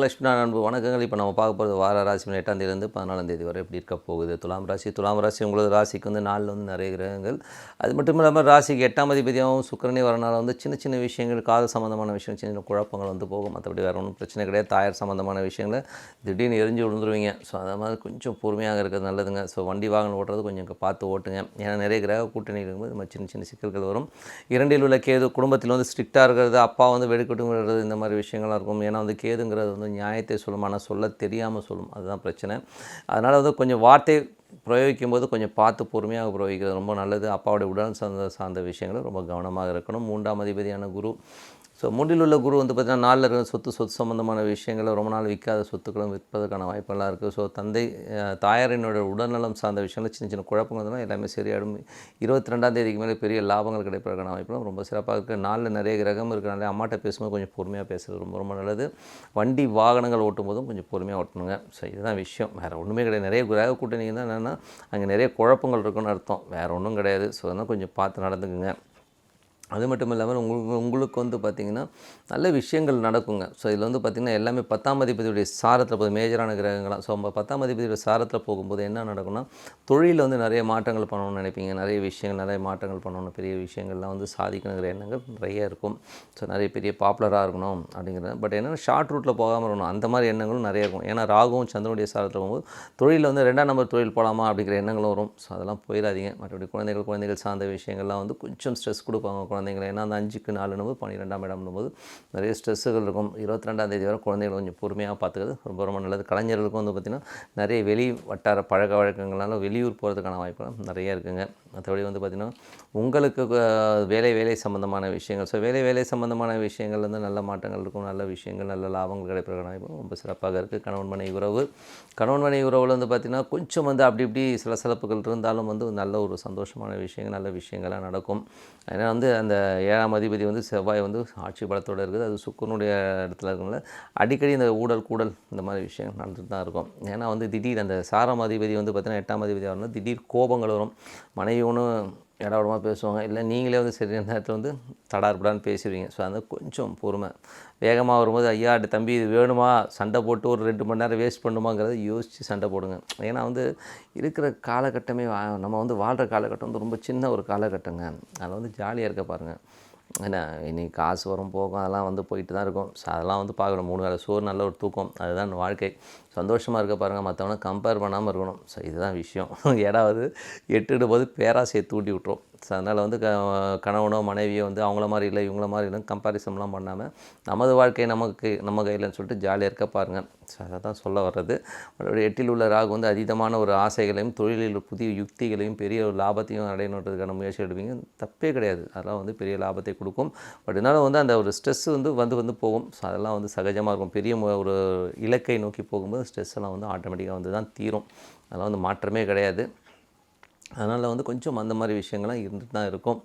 லட்சுமி அன்பு வணக்கங்கள். இப்போ நம்ம பார்க்க போகிறது வார ராசி 8ஆம் தேதியிலேருந்து 14ஆம் தேதி வரை எப்படி இருக்க போகுது. துலாம் ராசி உங்களது ராசிக்கு வந்து நாளில் வந்து நிறைய கிரகங்கள். அது மட்டும் இல்லாமல் ராசிக்கு 8ஆம் அதிபதியாகவும் சுக்கிரனே வரனால வந்து சின்ன சின்ன விஷயங்கள், காதல் சம்மந்தமான விஷயம், சின்ன சின்ன குழப்பங்கள் வந்து போகும். மற்றபடி வேறு ஒன்றும் பிரச்சனை கிடையாது. தாயார் சம்மந்தமான விஷயங்களை திடீர்னு எரிஞ்சு விழுந்துருவீங்க. ஸோ அதை மாதிரி கொஞ்சம் பொறுமையாக இருக்கிறது நல்லதுங்க. ஸோ வண்டி வாகனம் ஓட்டுறது கொஞ்சம் பார்த்து ஓட்டுங்க. ஏன்னா நிறைய கிரக கூட்டணி இருக்கும்போது நம்ம சின்ன சின்ன சிக்கல்கள் வரும். 2இல் உள்ள கேது குடும்பத்தில் வந்து ஸ்ட்ரிக்டாக இருக்கிறது, அப்பா வந்து வெடுக்கட்டும் விடுறது, இந்த மாதிரி விஷயங்கள்லாம் இருக்கும். ஏன்னா வந்து கேதுங்கிறது வந்து நியாயத்தை சொல்லும், ஆனால் சொல்ல தெரியாமல் சொல்லும். அதுதான் பிரச்சனை. அதனால் வந்து கொஞ்சம் வார்த்தை பிரயோகிக்கும் போது கொஞ்சம் பார்த்து பொறுமையாக பிரயோகிக்கிறது ரொம்ப நல்லது. அப்பாவுடைய உடல் சார்ந்த விஷயங்களும் ரொம்ப கவனமாக இருக்கணும். 3ஆம் அதிபதியான குரு. ஸோ 3இல் உள்ள குரு வந்து பார்த்திங்கன்னா 4 இருக்கிற சொத்து சம்மந்தமான விஷயங்களை ரொம்ப நாள் விற்காத சொத்துக்களும் விற்பதற்கான வாய்ப்பெல்லாம் இருக்குது. ஸோ தாயாரினோட உடல்நலம் சார்ந்த விஷயங்கள் சின்ன சின்ன குழப்பங்கள் தான் எல்லாமே சரியாயிடும். 22ஆம் தேதிக்கு மேலே பெரிய லாபங்கள் கிடைப்பதற்கான வாய்ப்புகளும் ரொம்ப சிறப்பாக இருக்குது. 4 நிறைய கிரகம் இருக்கிறனால அம்மாட்ட பேசும்போது கொஞ்சம் பொறுமையாக பேசுகிறது ரொம்ப ரொம்ப நல்லது. வண்டி வாகனங்கள் ஓட்டும் போதும் கொஞ்சம் பொறுமையாக ஓட்டணுங்க. ஸோ இதுதான் விஷயம், வேறு ஒன்றுமே கிடையாது. நிறைய கிரக கூட்டணிங்க தான் என்னென்னா அங்கே நிறைய குழப்பங்கள் இருக்குன்னு அர்த்தம், வேறு ஒன்றும் கிடையாது. ஸோ அதனால் கொஞ்சம் பார்த்து நடந்துக்குங்க. அது மட்டும் இல்லாமல் உங்களுக்கு வந்து பார்த்திங்கன்னா நல்ல விஷயங்கள் நடக்குங்க. ஸோ இதில் வந்து பார்த்திங்கன்னா எல்லாமே 10ஆம் அதிபதியுடைய சாரத்தில் போகுது, மேஜரான கிரகங்களாம். ஸோ 10ஆம் அதிபதியுடைய சாரத்தில் போகும்போது என்ன நடக்கும்னா, தொழிலில் வந்து நிறைய மாற்றங்கள் பண்ணணும்னு நினைப்பீங்க. நிறைய விஷயங்கள், நிறைய மாற்றங்கள் பண்ணணும், பெரிய விஷயங்கள்லாம் வந்து சாதிக்கணுங்கிற எண்ணங்கள் நிறைய இருக்கும். ஸோ நிறைய பெரிய பாப்புலராக இருக்கணும் அப்படிங்கிறது. பட் என்னென்னா ஷார்ட் ரூட்டில் போகாமல் இருக்கணும், அந்த மாதிரி எண்ணங்களும் நிறைய இருக்கும். ஏன்னா ராகுவும் சந்திரனுடைய சாரத்தில் போகும்போது தொழிலில் வந்து 2ஆம் நம்பர் தொழில் போகலாமா அப்படிங்கிற எண்ணங்களும் வரும். ஸோ அதெல்லாம் போயிடாதீங்க. மற்றபடி குழந்தைகள் சார்ந்த விஷயங்கள்லாம் வந்து கொஞ்சம் ஸ்ட்ரெஸ் கொடுப்பாங்க குழந்தைங்களை. ஏன்னா அந்த 5க்கு 4 12ஆம் இடம்னும் போது நிறைய ஸ்ட்ரெஸ்ஸுகள் இருக்கும். 22ஆம் தேதி வரை குழந்தைகள் கொஞ்சம் பொறுமையாக பார்த்துக்கிறது ரொம்ப ரொம்ப நல்லது. கலைஞர்களுக்கும் வந்து பார்த்திங்கன்னா நிறைய வெளி வட்டார பழக்க வழக்கங்களால் வெளியூர் போகிறதுக்கான வாய்ப்புகள் நிறைய இருக்குங்க. மற்றபடி வந்து பார்த்திங்கன்னா உங்களுக்கு வேலை சம்மந்தமான விஷயங்கள், ஸோ வேலை சம்மந்தமான விஷயங்கள் வந்து நல்ல மாற்றங்கள் இருக்கும், நல்ல விஷயங்கள், நல்ல லாபங்கள் கிடைப்பதற்கான வாய்ப்பு ரொம்ப சிறப்பாக இருக்குது. கணவன் மனைவி உறவில் வந்து பார்த்திங்கன்னா கொஞ்சம் வந்து அப்படி இப்படி சலசலப்புகள் இருந்தாலும் வந்து நல்ல ஒரு சந்தோஷமான விஷயங்கள், நல்ல விஷயங்கள்லாம் நடக்கும். ஏன்னா வந்து அந்த 7ஆம் அதிபதி வந்து செவ்வாய் வந்து ஆட்சி பலத்தோடு இருக்குது. அது சுக்கிரனுடைய இடத்துல இருக்கிறதுனால அடிக்கடி இந்த கூடல் இந்த மாதிரி விஷயங்கள் நடந்துட்டு தான் இருக்கும். ஏன்னா வந்து திடீர் அந்த சாரம் அதிபதி வந்து பார்த்திங்கன்னா 8ஆம் அதிபதி வரணும், திடீர் கோபங்கள் வரும். மனைவி ஒன்றும் இடவிடமாக பேசுவாங்க, இல்லை நீங்களே வந்து சரியான நேரத்தில் வந்து தடார்படான்னு பேசுவீங்க. ஸோ அந்த கொஞ்சம் பொறுமை. வேகமாக வரும்போது ஐயா தம்பி இது வேணுமா, சண்டை போட்டு ஒரு 2 மணி நேரம் வேஸ்ட் பண்ணுமாங்கிறத யோசித்து சண்டை போடுங்க. ஏன்னா வந்து இருக்கிற காலகட்டமே நம்ம வந்து வாழ்கிற காலகட்டம் வந்து ரொம்ப சின்ன ஒரு காலகட்டங்க. அதில் வந்து ஜாலியாக இருக்க பாருங்கள். ஏன்னா இன்றைக்கி காசு வரும் போகும், அதெல்லாம் வந்து போயிட்டு தான் இருக்கும். ஸோ அதெல்லாம் வந்து பார்க்கணும். 3 வேளை சோறு, நல்ல ஒரு தூக்கம், அதுதான் வாழ்க்கை. சந்தோஷமாக இருக்க பாருங்கள், மற்றவனை கம்பேர் பண்ணாமல் இருக்கணும். ஸோ இதுதான் விஷயம். ஏடாவது எட்டுடும்போது பேராசையை தூண்டி விட்டுரும். ஸோ அதனால் வந்து கணவனோ மனைவியோ வந்து அவங்கள மாதிரி இல்லை இவங்கள மாதிரி இல்லைன்னு கம்பேரிசன்லாம் பண்ணாமல் நமது வாழ்க்கை நம்ம கையில்னு சொல்லிட்டு ஜாலியாக இருக்க பாருங்கள். ஸோ அதை தான் சொல்ல வர்றது. மறுபடியும் 8இல் உள்ள ராகு வந்து அதீதமான ஒரு ஆசைகளையும் தொழிலில் புதிய யுக்திகளையும் பெரிய ஒரு லாபத்தையும் அடையணுன்றதுக்கான முயற்சி எடுப்பீங்க. தப்பே கிடையாது, அதெல்லாம் வந்து பெரிய லாபத்தை கொடுக்கும். பட் இருந்தாலும் வந்து அந்த ஒரு ஸ்ட்ரெஸ் வந்து போகும். ஸோ அதெல்லாம் வந்து சகஜமாக இருக்கும். பெரிய ஒரு இலக்கை நோக்கி போகும்போது ஸ்ட்ரெஸ் எல்லாம் வந்து ஆட்டோமேட்டிக்காக வந்து தான் தீரும். அதெல்லாம் வந்து மாற்றமே கிடையாது. அதனால் வந்து கொஞ்சம் அந்த மாதிரி விஷயங்கள்லாம் இருந்துட்டு தான் இருக்கும்.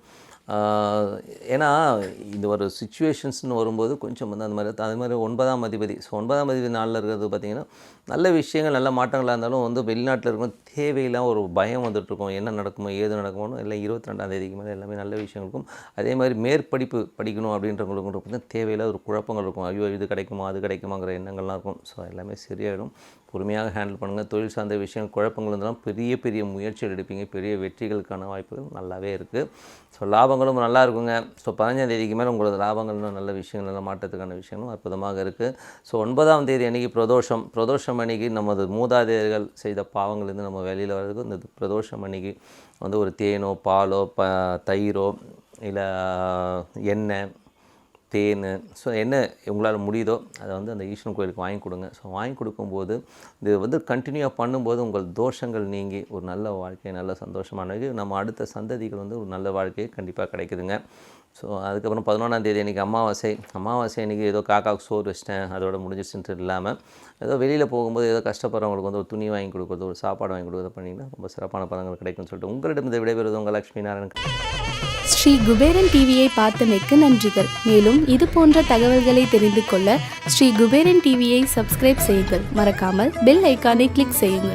ஏன்னா இந்த ஒரு சிச்சுவேஷன்ஸ்னு வரும்போது கொஞ்சம் வந்து அது மாதிரி 9ஆம் அதிபதி. ஸோ 9ஆம் அதிபதி நாளில் இருக்கிறது பார்த்திங்கன்னா நல்ல விஷயங்கள், நல்ல மாற்றங்களாக இருந்தாலும் வந்து வெளிநாட்டில் இருக்கும் தேவையில்லாம் ஒரு பயம் வந்துட்டுருக்கும். என்ன நடக்குமோ ஏது நடக்குமோ இல்லை 22ஆம் தேதிக்கு மேலே எல்லாமே நல்ல விஷயங்களுக்கும். அதே மாதிரி மேற்படிப்பு படிக்கணும் அப்படின்றவங்களுக்கு பார்த்திங்கன்னா தேவையில்லாத ஒரு குழப்பங்கள் இருக்கும். ஐயோ இது கிடைக்குமா அது கிடைக்குமாங்கிற எண்ணங்கள்லாம் இருக்கும். ஸோ எல்லாமே சரியாயிடும். பொறுமையாக ஹேண்டில் பண்ணுங்கள். தொழில் சார்ந்த விஷயம் குழப்பங்கள் இருந்தாலும் பெரிய முயற்சிகள் எடுப்பீங்க. பெரிய வெற்றிகளுக்கான வாய்ப்புகள் நல்லாவே இருக்குது. ஸோ லாபங்களும் நல்லா இருக்குங்க. ஸோ 15ஆம் தேதிக்கு மேலே உங்களோட லாபங்களும் நல்ல விஷயங்கள், நல்ல மாற்றத்துக்கான விஷயங்களும் அற்புதமாக இருக்குது. ஸோ 9ஆம் தேதி அன்றைக்கி பிரதோஷம் அன்றைக்கி நமது மூதாதையர்கள் செய்த பாவங்கள்லேருந்து நம்ம வெளியில் வர்றதுக்கு இந்த பிரதோஷம் அன்றைக்கி வந்து ஒரு தேனோ பாலோ தயிரோ இல்லை எண்ணெய் தேன், ஸோ என்ன உங்களால் முடியுதோ அதை வந்து அந்த ஈஸ்வரன் கோயிலுக்கு வாங்கி கொடுங்க. ஸோ வாங்கி கொடுக்கும்போது இது வந்து கண்டினியூவாக பண்ணும்போது உங்கள் தோஷங்கள் நீங்கி ஒரு நல்ல வாழ்க்கை, நல்ல சந்தோஷமானது நம்ம அடுத்த சந்ததிகள் வந்து ஒரு நல்ல வாழ்க்கையை கண்டிப்பாக கிடைக்குதுங்க. ஸோ அதுக்கப்புறம் 11ஆம் தேதி அன்றைக்கி அமாவாசை அன்றைக்கி ஏதோ காக்காவுக்கு சோறு வச்சிட்டேன் அதோட முடிஞ்சிச்சுன்ட்டு இல்லாமல் ஏதோ வெளியில் போகும்போது ஏதோ கஷ்டப்படுறவங்களுக்கு வந்து ஒரு துணி வாங்கி கொடுக்குறது, ஒரு சாப்பாடு வாங்கி கொடுக்குறது பண்ணிங்கன்னா ரொம்ப சிறப்பான பலன்கள் கிடைக்கும்னு சொல்லிட்டு உங்களிடம் இந்த விடைபெறுவது உங்கள் லட்சுமி நாராயணன். ஸ்ரீ குபேரன் டிவியை பார்த்தமைக்கு நன்றிகள். மேலும் இது போன்ற தகவல்களை தெரிந்து கொள்ள ஸ்ரீ குபேரன் டிவியை சப்ஸ்கிரைப் செய்யுங்கள். மறக்காமல் பெல் ஐக்கானை கிளிக் செய்யுங்கள்.